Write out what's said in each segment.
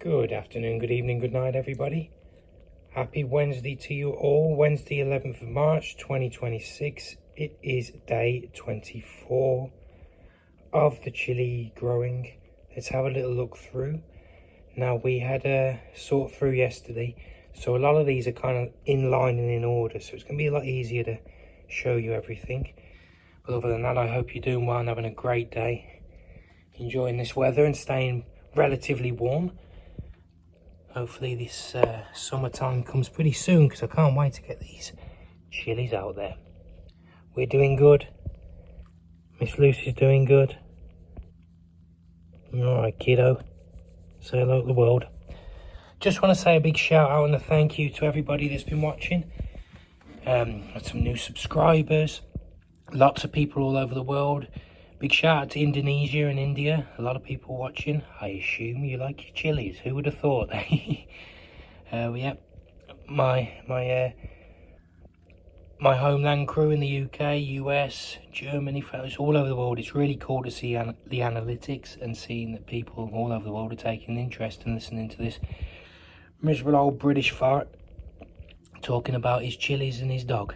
Good afternoon, good evening, good night, everybody. Happy Wednesday to you all. Wednesday, 11th of March, 2026. It is day 24 of the chili growing. Let's have a little look through. Now, we had a sort through yesterday, so a lot of these are kind of in line and in order, so it's going to be a lot easier to show you everything. But other than that, I hope you're doing well and having a great day. Enjoying this weather and staying relatively warm. Hopefully this summertime comes pretty soon, because I can't wait to get these chilies out there. We're doing good. Miss Lucy's doing good. Alright, kiddo. Say hello to the world. Just want to say a big shout out and a thank you to everybody that's been watching. Got some new subscribers. Lots of people all over the world. Big shout out to Indonesia and India. A lot of people watching. I assume you like your chilies. Who would have thought? Yeah, my homeland crew in the UK, US, Germany, fellows all over the world. It's really cool to see the analytics and seeing that people all over the world are taking interest and listening to this miserable old British fart talking about his chilies and his dog.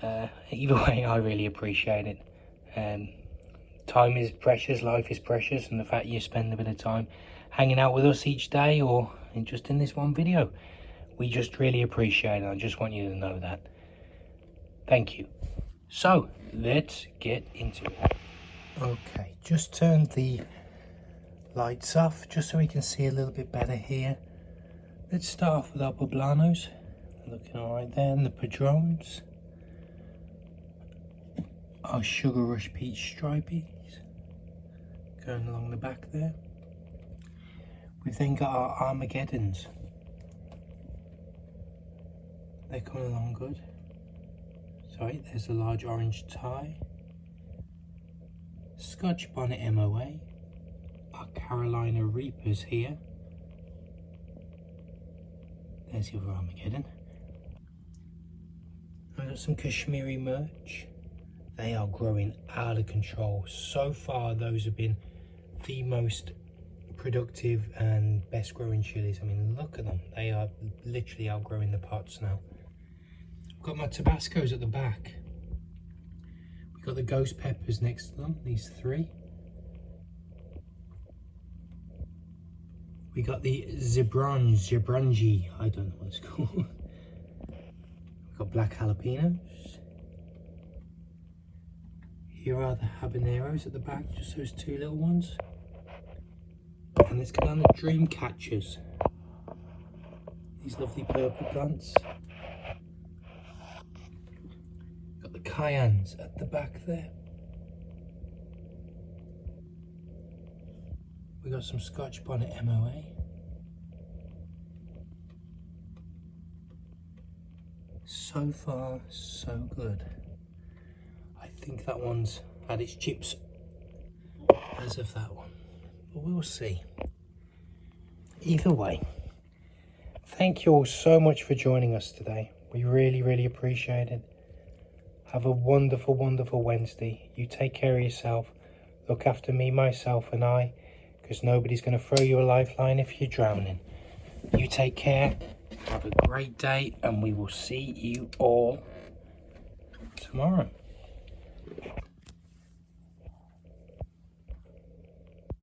Either way, I really appreciate it. Time is precious, life is precious, and the fact you spend a bit of time hanging out with us each day or just in this one video, we just really appreciate it. I just want you to know that. Thank you. So, let's get into it. Okay, just turned the lights off just so we can see a little bit better here. Let's start off with our poblanos. Looking alright there, and the padrones. Our sugar rush peach stripies going along the back there. We've then got our Armageddons. They're coming along good. Sorry, there's a large orange tie. Scotch bonnet MOA. Our Carolina Reapers here. There's the other Armageddon. I've got some Kashmiri Merch. They are growing out of control. So far, those have been the most productive and best growing chilies. I mean, look at them. They are literally outgrowing the pots now. I've got my Tabascos at the back. We've got the ghost peppers next to them, these three. We got the Zebrangi, I don't know what it's called. We've got black jalapenos. Here are the habaneros at the back, just those two little ones. And let's go down the dream catchers. These lovely purple plants. Got the cayennes at the back there. We got some Scotch bonnet MOA. So far, so good. I think that one's had its chips as of that one, but we'll see. Either way, thank you all so much for joining us today. We really appreciate it. Have a wonderful Wednesday. You take care of yourself. Look after me, myself and I, because nobody's going to throw you a lifeline if you're drowning. You take care. Have a great day, and we will see you all tomorrow.